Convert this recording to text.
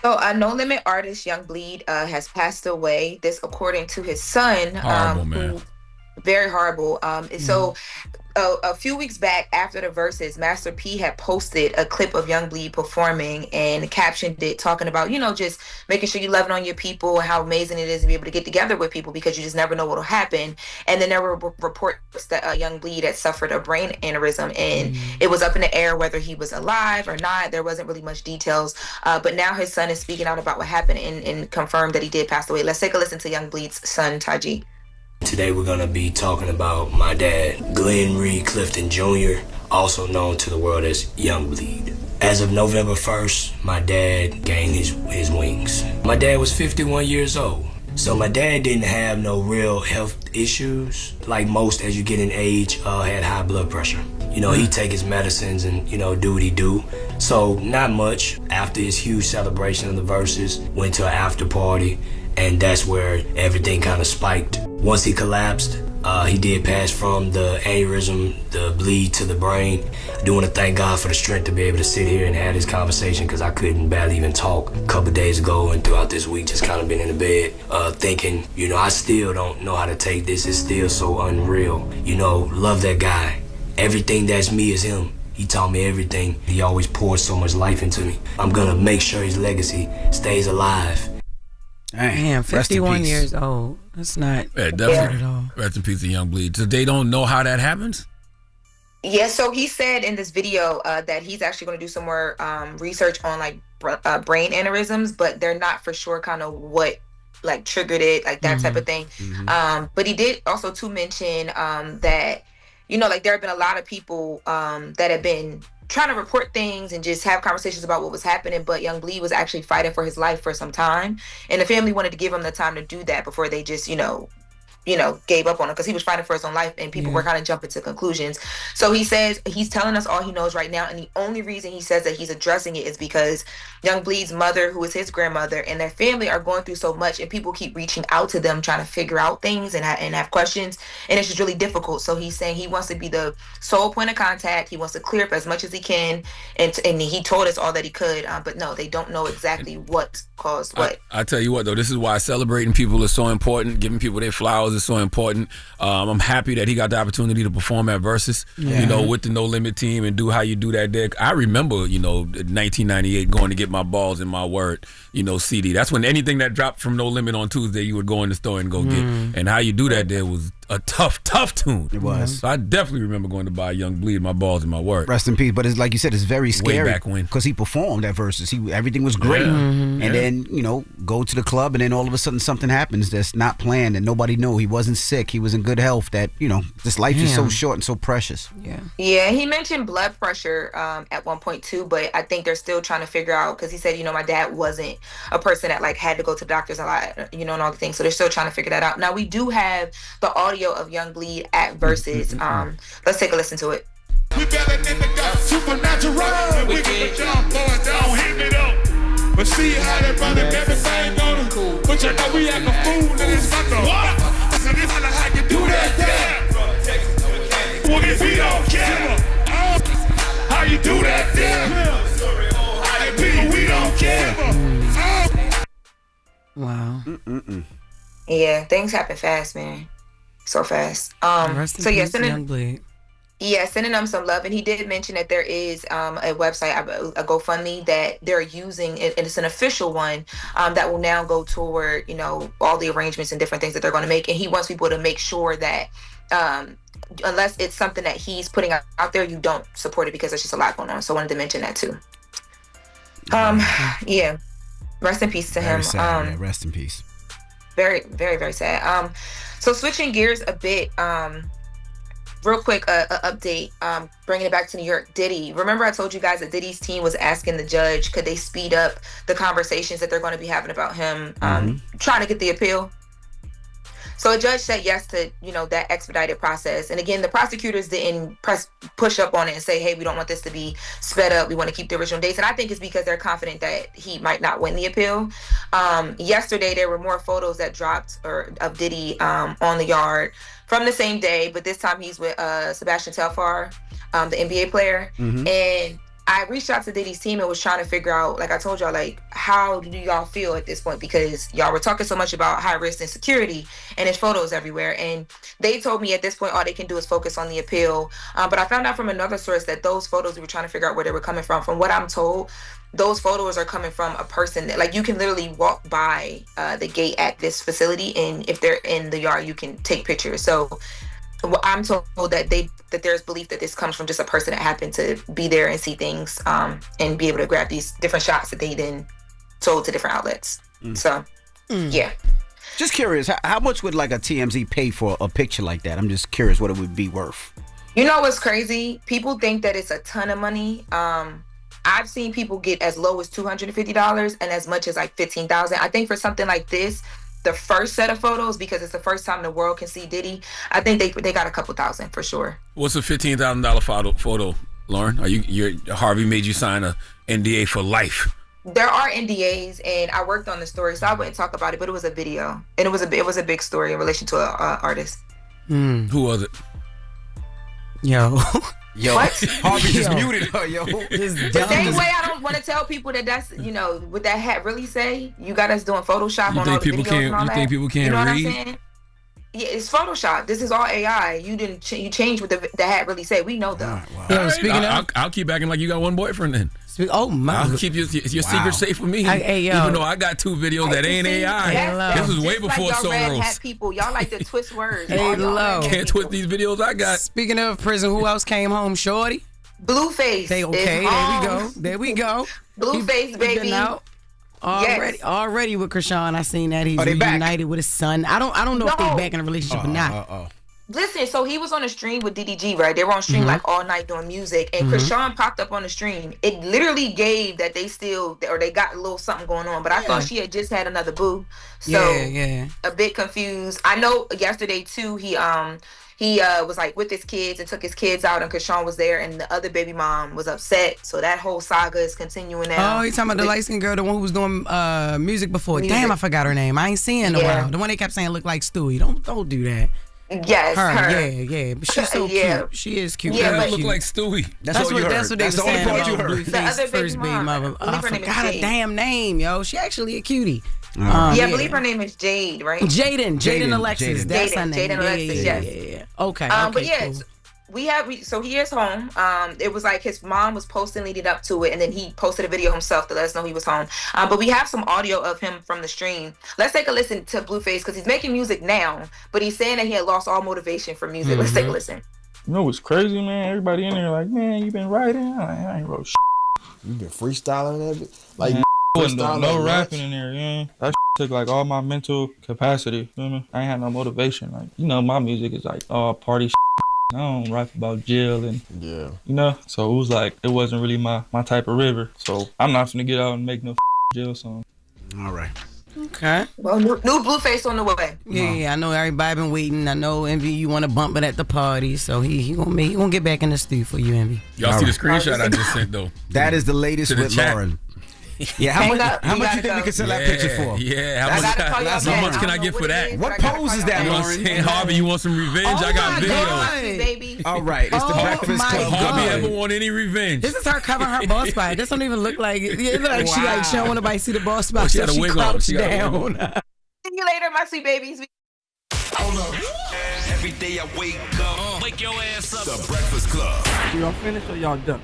So, No Limit artist Young Bleed has passed away. This, according to his son, Horrible, man. who very horrible. Mhm. So a few weeks back after the verses, Master P had posted a clip of Young Bleed performing and captioned it, talking about, just making sure you love it on your people and how amazing it is to be able to get together with people because you just never know what will happen. And then there were reports that Young Bleed had suffered a brain aneurysm, and it was up in the air whether he was alive or not. There wasn't really much details, but now his son is speaking out about what happened and confirmed that he did pass away. Let's take a listen to Young Bleed's son, Taji. Today we're going to be talking about my dad, Glenn Reed Clifton Jr., also known to the world as Young Bleed. As of November 1st, my dad gained his wings. My dad was 51 years old. So my dad didn't have no real health issues. Like most, as you get in age, had high blood pressure. He'd take his medicines and, do what he do. So not much. After his huge celebration of the verses, went to an after party, and that's where everything kind of spiked. Once he collapsed, he did pass from the aneurysm, the bleed to the brain. I do want to thank God for the strength to be able to sit here and have this conversation because I couldn't barely even talk a couple days ago, and throughout this week just kind of been in the bed thinking, I still don't know how to take this. It's still so unreal. Love that guy. Everything that's me is him. He taught me everything. He always poured so much life into me. I'm going to make sure his legacy stays alive. Man, 51 years old. That's not definitely at all. Rest in peace to Young Bleed. So they don't know how that happens? Yeah, so he said in this video that he's actually going to do some more research on brain aneurysms, but they're not for sure kind of what triggered it, that type of thing. But he did also to mention that, there have been a lot of people that have been trying to report things and just have conversations about what was happening, but Young Bleed was actually fighting for his life for some time, and the family wanted to give him the time to do that before they just gave up on him, because he was fighting for his own life, and people were kind of jumping to conclusions. So he says he's telling us all he knows right now, and the only reason he says that he's addressing it is because Young Bleed's mother, who is his grandmother, and their family are going through so much, and people keep reaching out to them trying to figure out things and have questions, and it's just really difficult. So he's saying he wants to be the sole point of contact. He wants to clear up as much as he can, and he told us all that he could, but no, they don't know exactly what caused what. I tell you what, though, this is why celebrating people is so important. Giving people their flowers is so important. I'm happy that he got the opportunity to perform at Versus, with the No Limit team and do how you do that there. I remember, 1998 going to get my Balls in My Word, CD. That's when anything that dropped from No Limit on Tuesday, you would go in the store and go get. And how you do that there was a tough tune. It was. So I definitely remember going to buy Young Bleed, My Balls in My Word. Rest in peace. But it's like you said, it's very scary. Way back when. Because he performed at Versus. Everything was great. And then, go to the club, and then all of a sudden something happens that's not planned and nobody knew. He wasn't sick. He was in good health. That, this life is so short and so precious. Yeah, he mentioned blood pressure at one point too, but I think they're still trying to figure out, because he said, my dad wasn't a person that had to go to the doctors a lot, and all the things. So they're still trying to figure that out. Now we do have the audio of Young Bleed at Versus. Let's take a listen to it. We better than the God, supernatural. We get the jump going down, hit it up. But see how they running everything on them. Cool. But you know we act a fool in this fucker. What? So this is how you do that there. Well, if we don't care, how you do that there? Hey, people, we don't care. Wow. Yeah, things happen fast, man. So fast. So yeah, sending them some love. And he did mention that there is a website, a GoFundMe that they're using, and it's an official one that will now go toward, all the arrangements and different things that they're going to make. And he wants people to make sure that unless it's something that he's putting out there, you don't support it, because there's just a lot going on. So I wanted to mention that too. Yeah. Rest in peace to him. Sad, rest in peace. Very, very, very sad. So switching gears a bit, real quick, update, bringing it back to New York. Diddy. Remember I told you guys that Diddy's team was asking the judge, could they speed up the conversations that they're going to be having about him trying to get the appeal? So a judge said yes to, that expedited process. And again, the prosecutors didn't push up on it and say, hey, we don't want this to be sped up. We want to keep the original dates. And I think it's because they're confident that he might not win the appeal. Yesterday, there were more photos that dropped of Diddy on the yard from the same day, but this time he's with Sebastian Telfair, the NBA player. And I reached out to Diddy's team and was trying to figure out, like I told y'all, like, how do y'all feel at this point? Because y'all were talking so much about high risk and security and his photos everywhere. And they told me at this point, all they can do is focus on the appeal. But I found out from another source that those photos, we were trying to figure out where they were coming from. From what I'm told, those photos are coming from a person that, like, you can literally walk by the gate at this facility, and if they're in the yard, you can take pictures. So I'm told that there's belief that this comes from just a person that happened to be there and see things and be able to grab these different shots that they then sold to different outlets. So, yeah. Just curious, how much would like a TMZ pay for a picture like that? I'm just curious what it would be worth. You know what's crazy? People think that it's a ton of money. I've seen people get as low as $250 and as much as like $15,000. I think for something like this, the first set of photos, because it's the first time the world can see Diddy, I think they got a couple thousand for sure. What's a $15,000 photo, Loren? Harvey made you sign a NDA for life? There are NDAs, and I worked on the story, so I wouldn't talk about it. But it was a video, and it was a big story in relation to an artist. Who was it? Yo. What? Harvey just muted her, yo. The same way I don't want to tell people that's, what that hat really say. You got us doing Photoshop on all the videos and all that. You think people can't read? What I'm saying? Yeah, it's Photoshop. This is all AI. You didn't you changed what the hat really say. We know though. Wow. Yo, speaking of, I'll keep acting like you got one boyfriend then. Oh my! I'll keep your secret safe for me. Even though I got 2 videos that ain't AI. This was way before Soros. People, y'all like to twist words. Hey, low. Can't twist these videos I got. Speaking of prison, who else came home? Shorty. Blueface. There we go. Blueface, baby. Been out already with Krishan. I seen that he's reunited with his son. I don't know if they're back in a relationship or not. Listen, so he was on a stream with DDG, right? They were on stream like all night doing music, and Krishan popped up on the stream. It literally gave that they got a little something going on, but I thought she had just had another boo. So a bit confused. I know yesterday too, he was like with his kids and took his kids out, and Krishan was there, and the other baby mom was upset. So that whole saga is continuing now. Oh, you talking about the light-skinned girl, the one who was doing music before? Damn, I forgot her name. I ain't seen her in a while. The one they kept saying looked like Stewie. Don't do that. Yes, her. Yeah. But she's so cute. She is cute. Yeah, but look like Stewie. That's what they were saying. That's the only part you heard. The other first baby mother. I forgot her damn name, yo. She actually a cutie. I believe her name is Jade, right? Jaden Alexis. That's her name. Jaden Alexis. Yeah. Okay. But yeah. Cool. So he is home. It was like his mom was posting leading up to it, and then he posted a video himself to let us know he was home. But we have some audio of him from the stream. Let's take a listen to Blueface, because he's making music now, but he's saying that he had lost all motivation for music. Let's take a listen. You know what's crazy, man? Everybody in there like, man, you been writing? I ain't wrote shit. You been freestyling that bit? Like, man, wasn't doing no rapping in there, yeah. That took like all my mental capacity. You feel me? I ain't had no motivation. Like, my music is like all party shit. I don't rap about jail and so it was like it wasn't really my type of river. So I'm not finna get out and make no jail song. All right. Okay. Well, new Blueface on the way. Yeah, I know everybody been waiting. I know Envy, you want to bump it at the party, so he gonna get back in the studio for you, Envy. Y'all see the screenshot I just sent though? That is the latest with Loren. Yeah, how much you think we could sell that picture for? Yeah, how much can I get for that? What pose is that, Loren? Harvey, you want some revenge? I got videos. Baby. All right, it's the Breakfast Club. Harvey ever want any revenge? This is her covering her bald spot. This don't even look like it. It look like she don't want nobody to see the bald spot. She had a wig on. She down. See you later, my sweet babies. Hold up. Every day I wake up, wake your ass up. The Breakfast Club. Y'all finished or y'all done?